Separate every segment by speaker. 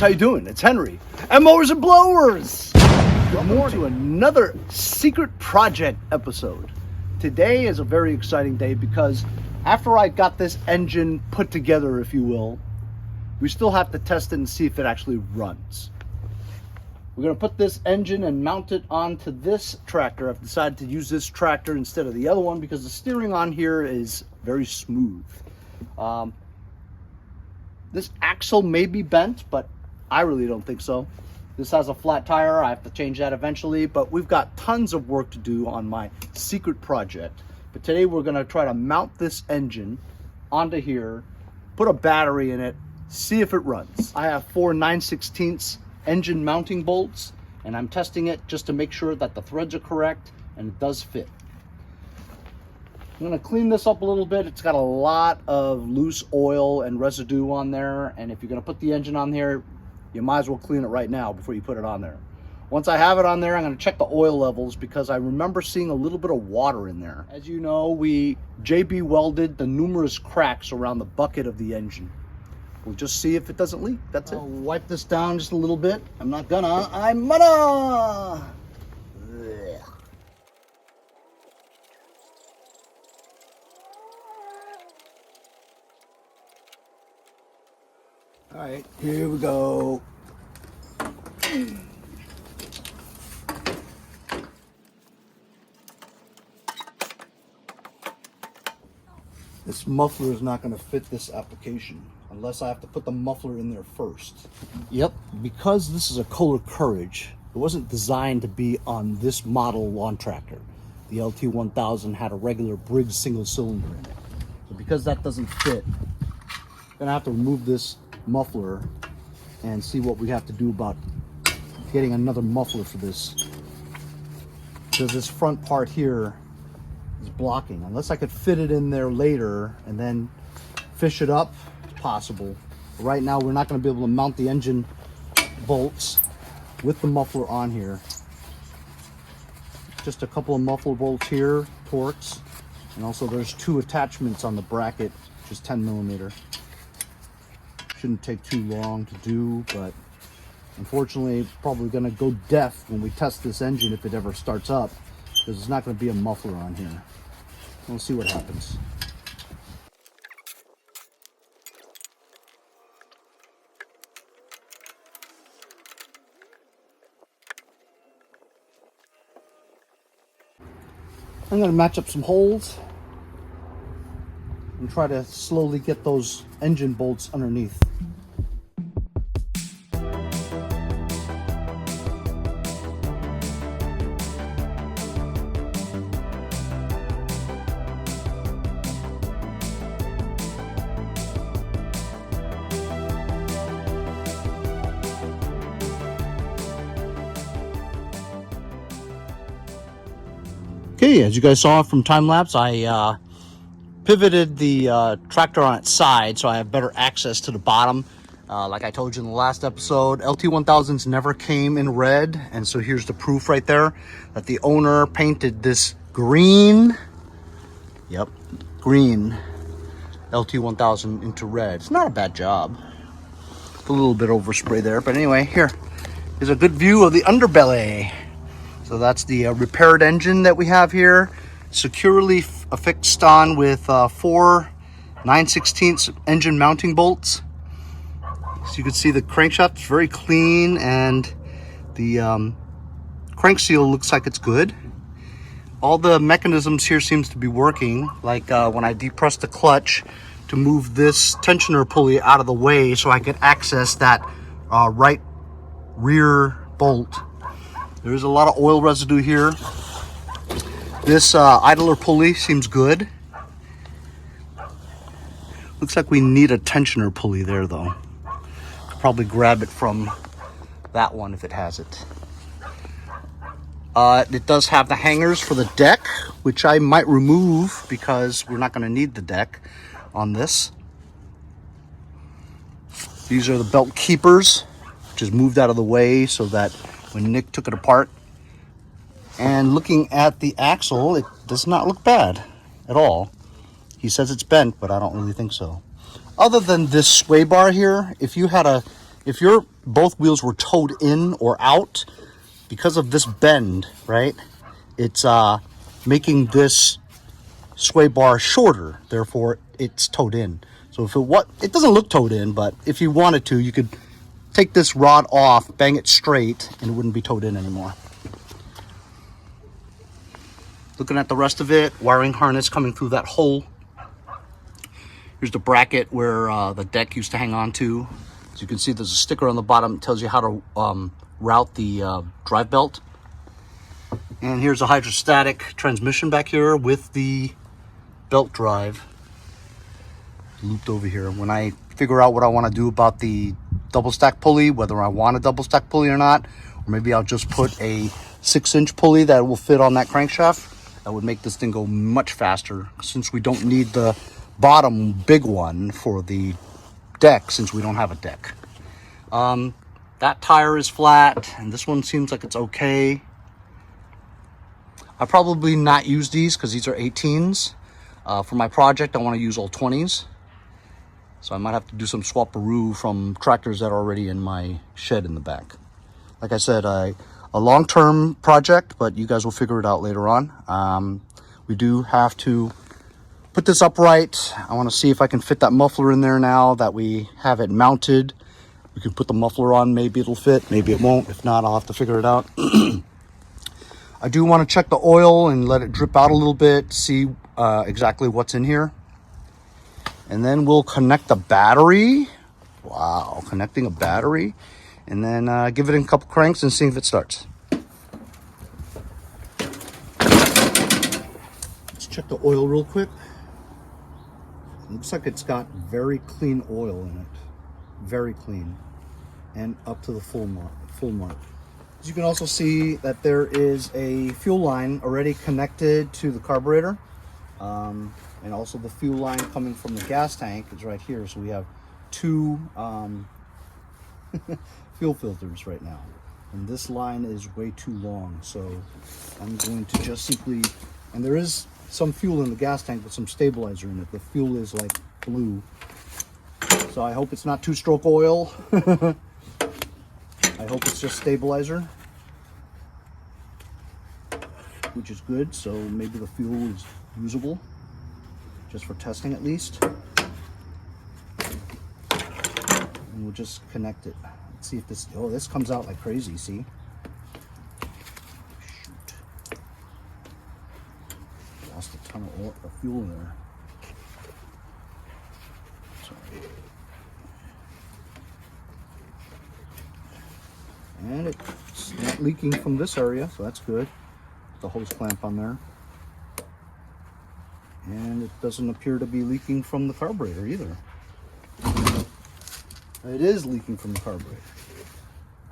Speaker 1: how you doing? It's Henry and Mowers and Blowers. Welcome to another secret project episode. Today is a very exciting day because after I got this engine put together, if you will, we still have to test it and see if it actually runs. We're going to put this engine and mount it onto this tractor. I've decided to use this tractor instead of the other one because the steering on here is very smooth. This axle may be bent, but I really don't think so. This has a flat tire. I have to change that eventually, but we've got tons of work to do on my secret project. But today we're going to try to mount this engine onto here, put a battery in it, see if it runs. I have 4 9/16 engine mounting bolts, and I'm testing it just to make sure that the threads are correct and it does fit. I'm going to clean this up a little bit. It's got a lot of loose oil and residue on there, and if you're going to put the engine on here, you might as well clean it right now before you put it on there. Once I have it on there, I'm going to check the oil levels because I remember seeing a little bit of water in there. As you know, we JB welded the numerous cracks around the bucket of the engine. We'll just see if it doesn't leak. That's it. I'll wipe this down just a little bit. I'm gonna. All right, here we go. This muffler is not going to fit this application unless I have to put the muffler in there first. Yep, because this is a Kohler Courage, it wasn't designed to be on this model lawn tractor. The LT1000 had a regular Briggs single cylinder in it. So because that doesn't fit, I'm going to have to remove this muffler and see what we have to do about getting another muffler for this, because this front part here is blocking. Unless I could fit it in there later and then fish it up, it's possible. But right now we're not going to be able to mount the engine bolts with the muffler on here. Just a couple of muffler bolts here, Torx, and also there's 2 attachments on the bracket, which is 10mm. Shouldn't take too long to do, but unfortunately probably going to go deaf when we test this engine if it ever starts up, because there's not going to be a muffler on here. We'll see what happens. I'm going to match up some holes and try to slowly get those engine bolts underneath. Okay, as you guys saw from time lapse, I pivoted the tractor on its side so I have better access to the bottom. Like I told you in the last episode, LT1000s never came in red, and so here's the proof right there that the owner painted this green, green LT1000 into red. It's not a bad job. A little bit overspray there, but anyway, here's a good view of the underbelly. So that's the repaired engine that we have here, securely affixed on with 4 9/16 engine mounting bolts. So you can see the crankshaft is very clean, and the crank seal looks like it's good. All the mechanisms here seems to be working, like when I depress the clutch to move this tensioner pulley out of the way so I could access that right rear bolt. There's a lot of oil residue here. This idler pulley seems good. Looks like we need a tensioner pulley there though. Could probably grab it from that one if it has it. It does have the hangers for the deck, which I might remove because we're not going to need the deck on this. These are the belt keepers, which is moved out of the way so that when Nick took it apart, and looking at the axle, it does not look bad at all. He says it's bent, but I don't really think so. Other than this sway bar here, if you had a if your both wheels were towed in or out, because of this bend, right, it's making this sway bar shorter, therefore it's towed in. So if it doesn't look towed in, but if you wanted to, you could take this rod off, bang it straight, and it wouldn't be towed in anymore. Looking at the rest of it, wiring harness coming through that hole. Here's the bracket where the deck used to hang on to. As you can see, there's a sticker on the bottom that tells you how to route the drive belt. And here's a hydrostatic transmission back here with the belt drive looped over here. When I figure out what I want to do about the double stack pulley, whether I want a double stack pulley or not, or maybe I'll just put a 6-inch pulley that will fit on that crankshaft, that would make this thing go much faster, since we don't need the bottom big one for the deck, since we don't have a deck. That tire is flat, and this one seems like it's okay. I'll probably not use these because these are 18s. For my project, I want to use all 20s. So I might have to do some swap-a-roo from tractors that are already in my shed in the back. Like I said, a long-term project, but you guys will figure it out later on. We do have to put this upright. I want to see if I can fit that muffler in there now that we have it mounted. We can put the muffler on. Maybe it'll fit, maybe it won't. If not, I'll have to figure it out. I do want to check the oil and let it drip out a little bit, see exactly what's in here. And then we'll connect the battery. Wow, connecting a battery. And then give it a couple cranks and see if it starts. Let's check the oil real quick. Looks like it's got very clean oil in it. Very clean. And up to the full mark. As you can also see that there is a fuel line already connected to the carburetor. And also the fuel line coming from the gas tank is right here. So we have two fuel filters right now. And this line is way too long. So I'm going to just simply, and there is some fuel in the gas tank with some stabilizer in it. The fuel is like blue. So I hope it's not two-stroke oil. I hope it's just stabilizer, which is good. So maybe the fuel is usable, just for testing at least. And we'll just connect it. Let's see if this, oh, this comes out like crazy, see? Shoot. Lost a ton of oil, fuel in there. Sorry. And it's not leaking from this area, so that's good. The hose clamp on there. And it doesn't appear to be leaking from the carburetor either. It is leaking from the carburetor.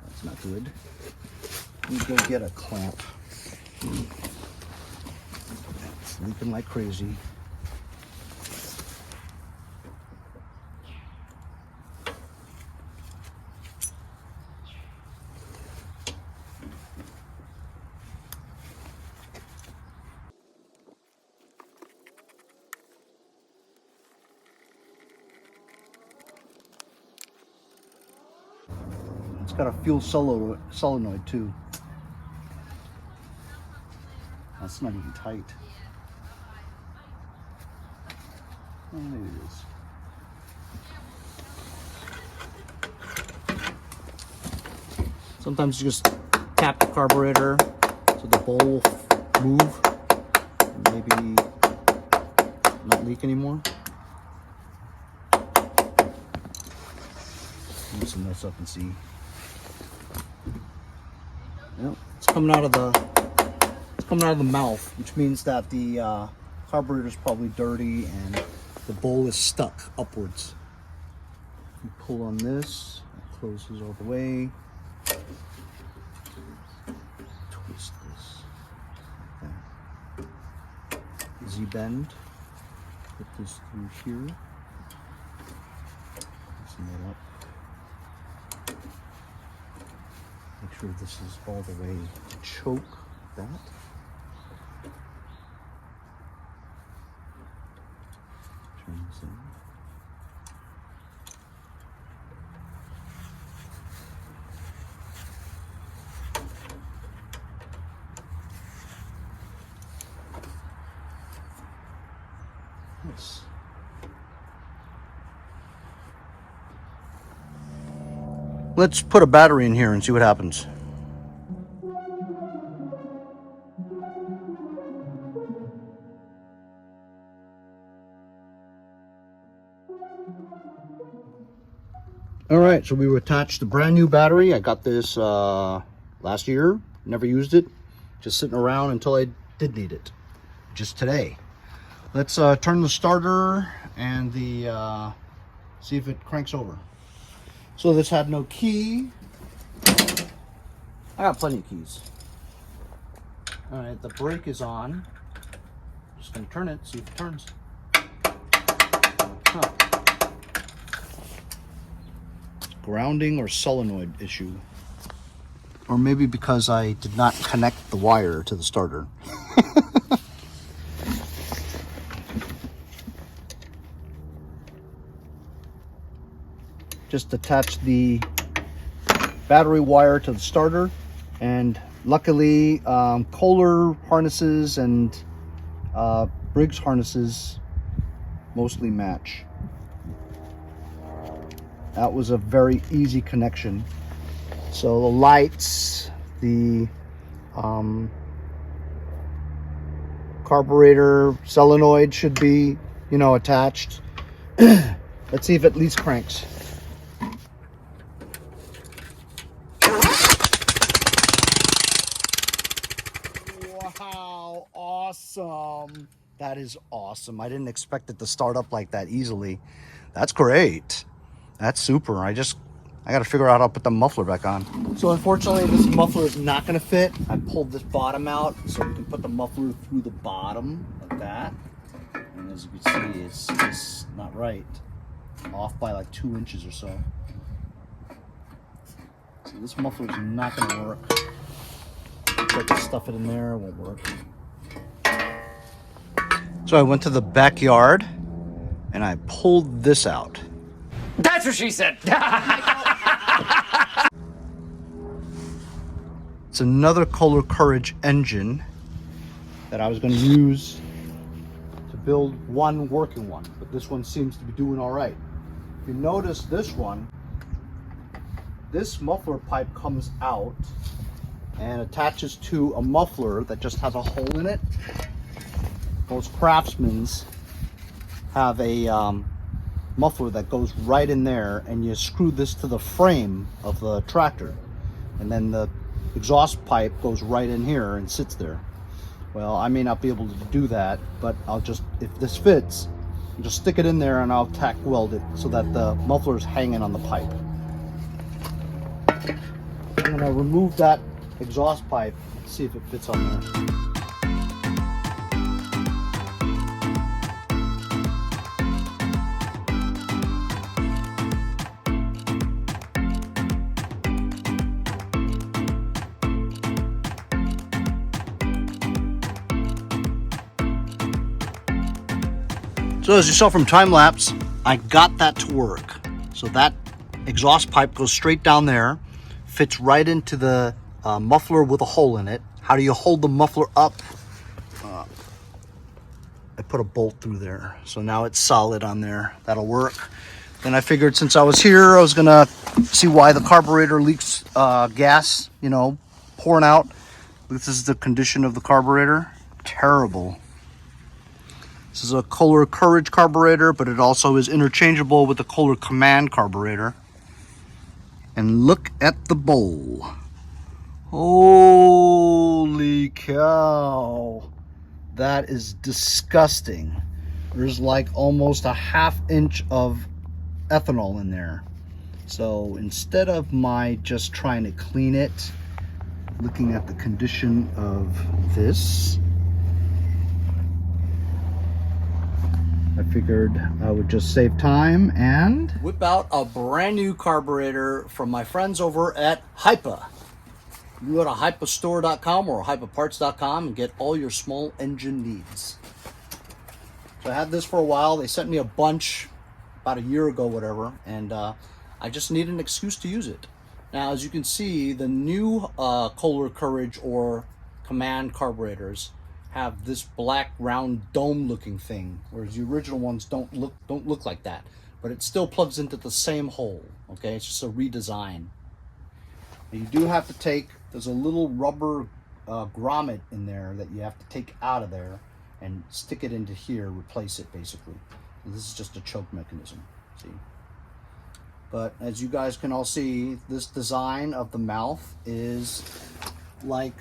Speaker 1: That's not good. Let me go get a clamp. It's leaking like crazy. It's got a fuel solenoid too. That's not even tight. Oh, maybe it is. Sometimes you just tap the carburetor so the bowl will move and maybe not leak anymore. Loosen this up and see. Yep, it's coming out of the mouth, which means that the carburetor is probably dirty and the bowl is stuck upwards. You pull on this, it closes all the way. Twist this. Okay. Z-bend. Put this through here. Loosen that up. Make sure this is all the way to choke that. Turn this in. Nice. Let's put a battery in here and see what happens. All right, so we attached the brand new battery. I got this last year, never used it, just sitting around until I did need it, just today. Let's turn the starter and the see if it cranks over. So this had no key. I got plenty of keys. All right, the brake is on. Just gonna turn it, see if it turns. Huh. Grounding or solenoid issue. Or maybe because I did not connect the wire to the starter. Just attach the battery wire to the starter, and luckily Kohler harnesses and Briggs harnesses mostly match. That was a very easy connection. So the lights, the carburetor solenoid should be, you know, attached. Let's see if it at least cranks. Wow, awesome. That is awesome. I didn't expect it to start up like that easily. That's great. That's super. I got to figure out how to put the muffler back on. So unfortunately, this muffler is not going to fit. I pulled this bottom out so we can put the muffler through the bottom like that. And as you can see, it's just not right. Off by like 2 inches or so. So this muffler is not going to work. Try to stuff it in there, it won't work. So I went to the backyard and I pulled this out.
Speaker 2: That's what she said.
Speaker 1: It's another Kohler Courage engine that I was going to use to build one working one, but this one seems to be doing all right. If you notice this one, this muffler pipe comes out and attaches to a muffler that just has a hole in it. Most Craftsmans have a muffler that goes right in there, and you screw this to the frame of the tractor, and then the exhaust pipe goes right in here and sits there. Well, I may not be able to do that, but I'll just, if this fits, I'll just stick it in there and I'll tack weld it so that the muffler is hanging on the pipe. I'm gonna remove that exhaust pipe, see if it fits on there. So as you saw from time lapse, I got that to work. So that exhaust pipe goes straight down there, fits right into the muffler with a hole in it. How do you hold the muffler up? I put a bolt through there, so now it's solid on there. That'll work. Then I figured since I was here, I was gonna see why the carburetor leaks gas, you know, pouring out. This is the condition of the carburetor. Terrible. This is a Kohler Courage carburetor, but it also is interchangeable with the Kohler Command carburetor. And look at the bowl. Holy cow. That is disgusting. There's like almost a ½ inch of ethanol in there. So instead of my just trying to clean it, looking at the condition of this, I figured I would just save time and whip out a brand new carburetor from my friends over at Hipa. You go to hipastore.com or hipaparts.com and get all your small engine needs. So I had this for a while. They sent me a bunch about a year ago, whatever, and I just need an excuse to use it. Now, as you can see, the new Kohler Courage or Command carburetors have this black round dome looking thing, whereas the original ones don't look like that. But it still plugs into the same hole. Okay, it's just a redesign. You do have to take, there's a little rubber grommet in there that you have to take out of there and stick it into here, replace it basically. So this is just a choke mechanism, see? But as you guys can all see, this design of the mouth is like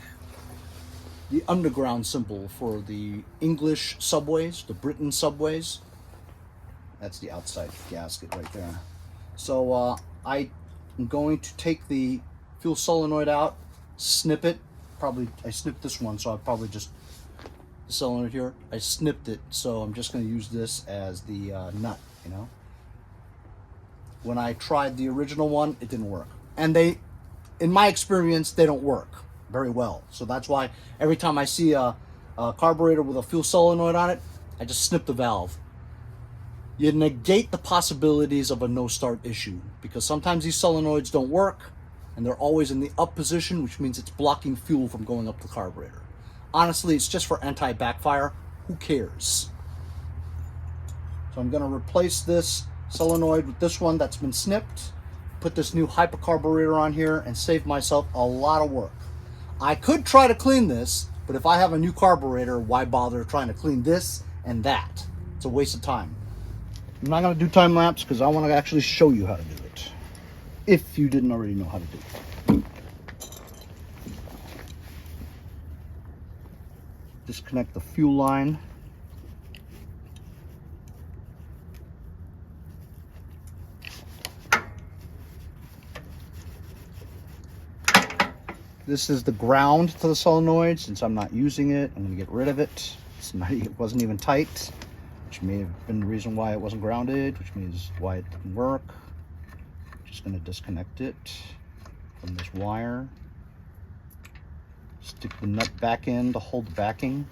Speaker 1: the underground symbol for the English subways, the Britain subways. That's the outside gasket right there. So I am going to take the fuel solenoid out, snip it. Probably, I snipped this one, so I'll probably just, the solenoid here, I snipped it, so I'm just going to use this as the nut, you know. When I tried the original one, it didn't work. And they, in my experience, they don't work very well. So that's why every time I see a carburetor with a fuel solenoid on it, I just snip the valve. You negate the possibilities of a no-start issue, because sometimes these solenoids don't work, and they're always in the up position, which means it's blocking fuel from going up the carburetor. Honestly, it's just for anti-backfire. Who cares? So I'm going to replace this solenoid with this one that's been snipped, put this new Hipa Carburetor on here, and save myself a lot of work. I could try to clean this, but if I have a new carburetor, why bother trying to clean this and that? It's a waste of time. I'm not going to do time lapse because I want to actually show you how to do it, if you didn't already know how to do it. Disconnect the fuel line. This is the ground to the solenoid. Since I'm not using it, I'm going to get rid of it. It wasn't even tight, which may have been the reason why it wasn't grounded, which means why it didn't work. Just going to disconnect it from this wire. Stick the nut back in to hold the backing.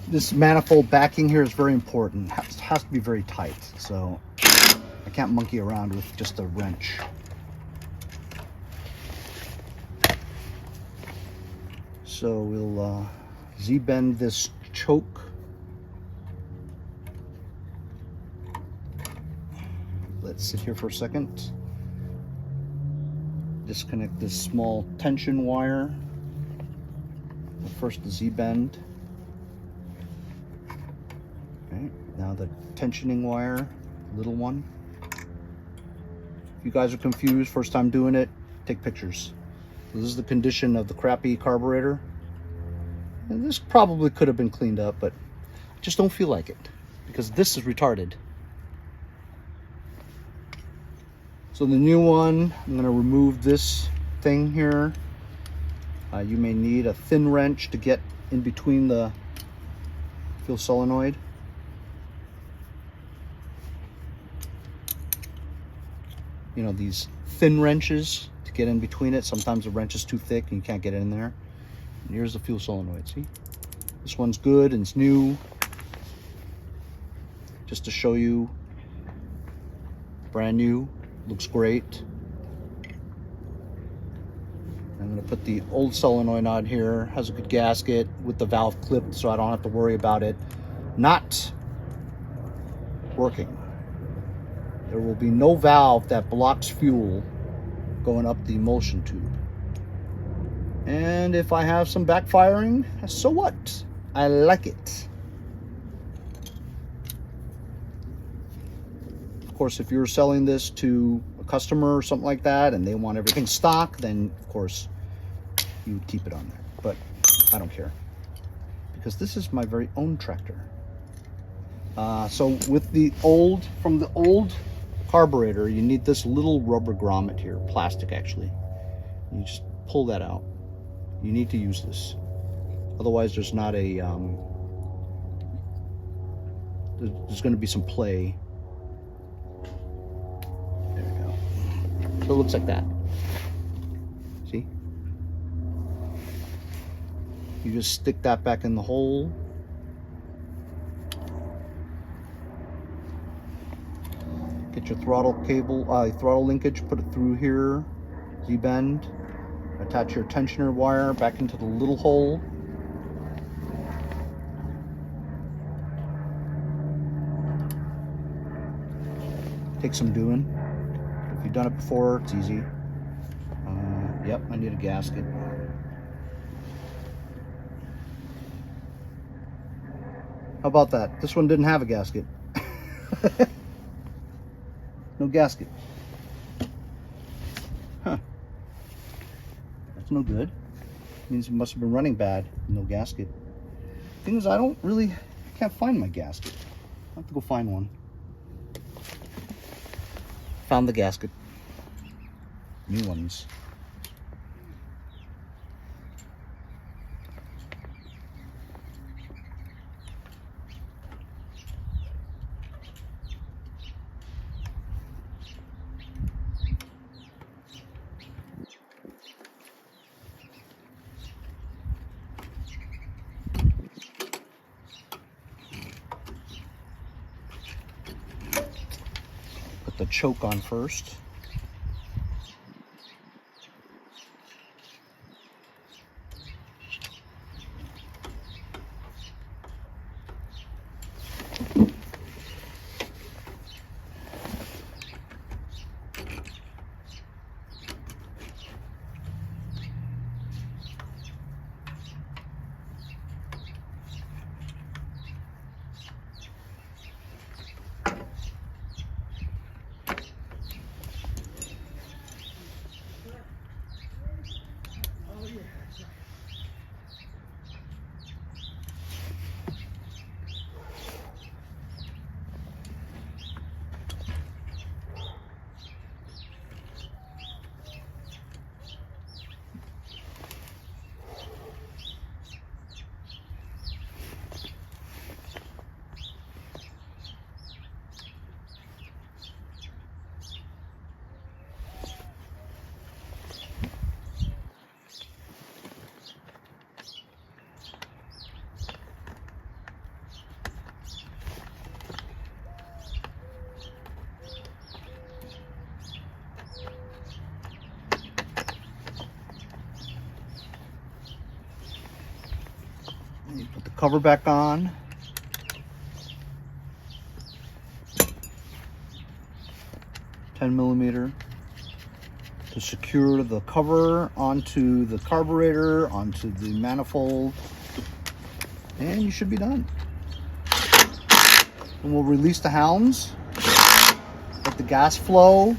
Speaker 1: This manifold backing here is very important. It has to be very tight, so I can't monkey around with just a wrench. So we'll Z-bend this choke. Let's sit here for a second. Disconnect this small tension wire. First the Z-bend. Okay, now the tensioning wire, little one. If you guys are confused, first time doing it, take pictures. This is the condition of the crappy carburetor. And this probably could have been cleaned up, but I just don't feel like it because this is retarded. So the new one, I'm going to remove this thing here. You may need a thin wrench to get in between the fuel solenoid. You know, these thin wrenches to get in between it. Sometimes the wrench is too thick and you can't get it in there. And here's the fuel solenoid, see? This one's good and it's new. Just to show you, brand new, looks great. I'm gonna put the old solenoid on here, has a good gasket with the valve clipped so I don't have to worry about it not working. There will be no valve that blocks fuel going up the emulsion tube. And if I have some backfiring, so what? I like it. Of course, if you're selling this to a customer or something like that and they want everything stock, then of course you would keep it on there. But I don't care because this is my very own tractor. So with the old, from the old carburetor, you need this little rubber grommet here, plastic actually. You just pull that out. You need to use this. Otherwise there's not a, there's going to be some play. There we go. So it looks like that. See? You just stick that back in the hole. Get your throttle cable, throttle linkage, put it through here, Z-bend. Attach your tensioner wire back into the little hole. Takes some doing. If you've done it before, it's easy. Yep, I need a gasket. How about that? This one didn't have a gasket. No gasket. Huh. That's no good. Means it must have been running bad. No gasket. Thing is, I can't find my gasket. I'll have to go find one. Found the gasket. New ones. Put the choke on first. You put the cover back on. $10mm to secure the cover onto the carburetor, onto the manifold, and you should be done. And we'll release the hounds, let the gas flow,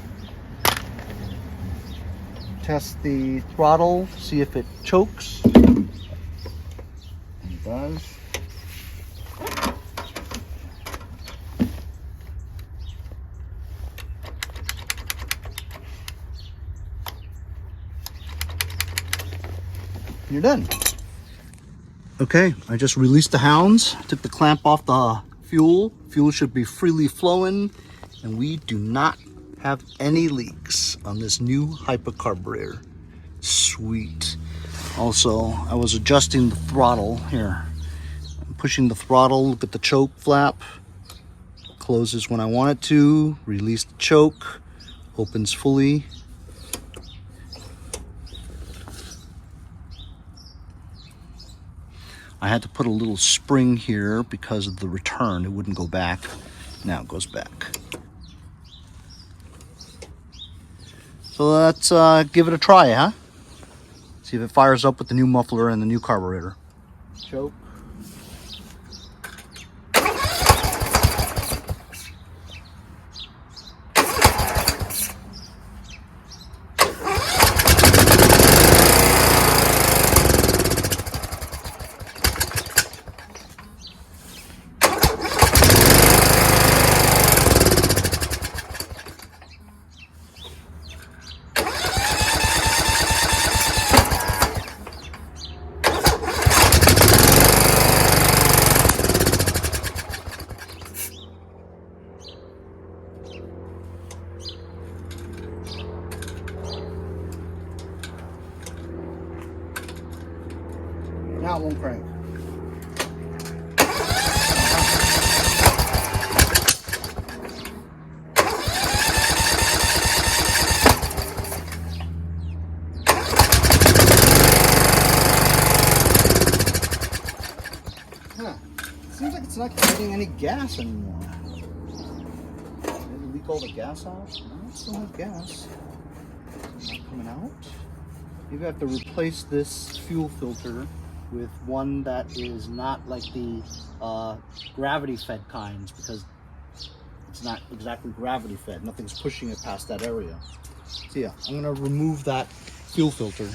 Speaker 1: test the throttle, see if it chokes. It does. You're done. Okay, I just released the hounds, took the clamp off the fuel. Fuel should be freely flowing, and we do not have any leaks on this new Hipa carburetor. Sweet. Also, I was adjusting the throttle here. I'm pushing the throttle, look at the choke flap. Closes when I want it to, release the choke, opens fully. I had to put a little spring here because of the return. It wouldn't go back. Now it goes back. So let's give it a try, huh? See if it fires up with the new muffler and the new carburetor. Choke. Now it won't crank. Huh. Seems like it's not getting any gas anymore. Maybe leak all the gas out? No, it still has gas. It's not coming out. Maybe I have to replace this fuel filter with one that is not like the gravity fed kinds, because it's not exactly gravity fed. Nothing's pushing it past that area. So yeah, I'm gonna remove that fuel filter.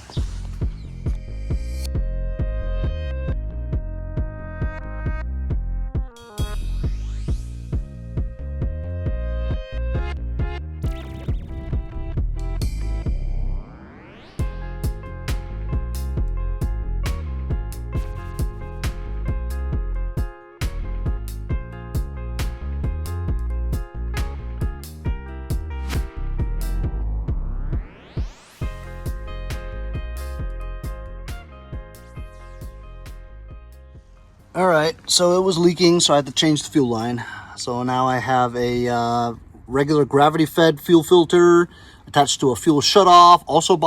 Speaker 1: All right, so it was leaking, so I had to change the fuel line. So now I have a regular gravity-fed fuel filter attached to a fuel shutoff, also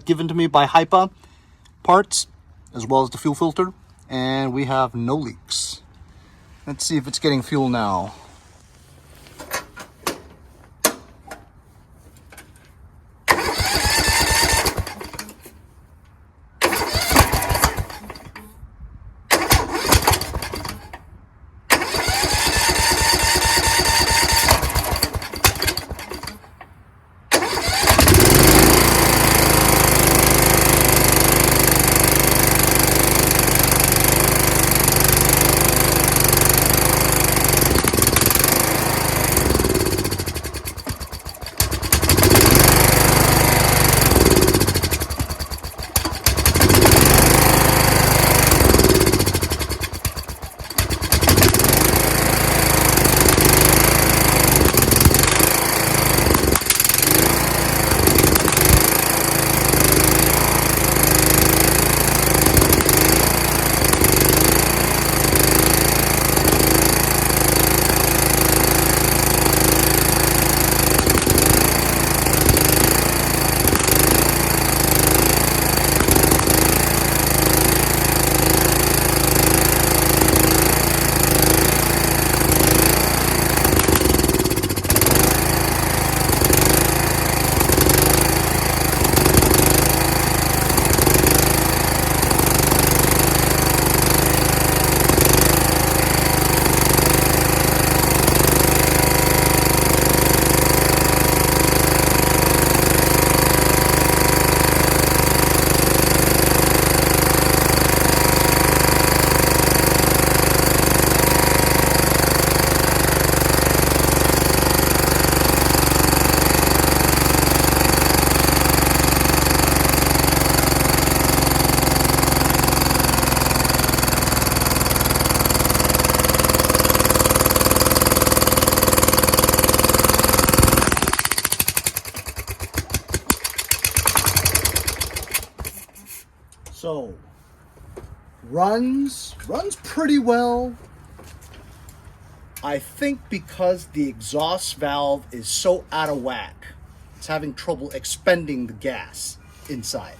Speaker 1: given to me by Hipa parts, as well as the fuel filter, and we have no leaks. Let's see if it's getting fuel now. So, runs pretty well. I think because the exhaust valve is so out of whack, it's having trouble expending the gas inside.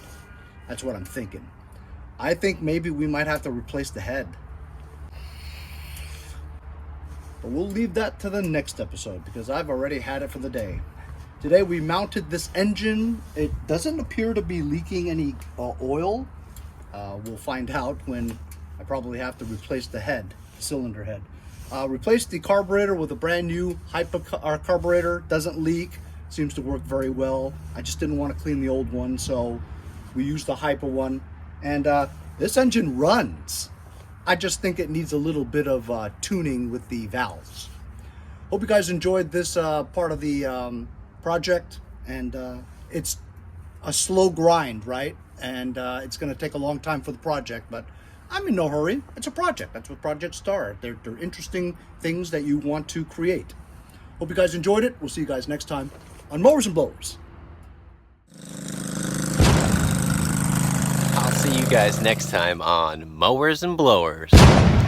Speaker 1: That's what I'm thinking. I think maybe we might have to replace the head. But we'll leave that to the next episode because I've already had it for the day. Today we mounted this engine. It doesn't appear to be leaking any oil. We'll find out when I probably have to replace the head, the cylinder head. Replaced the carburetor with a brand new Hipa carburetor. Doesn't leak, seems to work very well. I just didn't want to clean the old one, so we used the Hipa one. And this engine runs. I just think it needs a little bit of tuning with the valves. Hope you guys enjoyed this part of the project. And it's a slow grind, right? And it's going to take a long time for the project, but I'm in no hurry. It's a project. That's what projects are. They're interesting things that you want to create. Hope you guys enjoyed it. We'll see you guys next time on Mowers and Blowers.
Speaker 2: I'll see
Speaker 3: see you guys next time on Mowers and Blowers.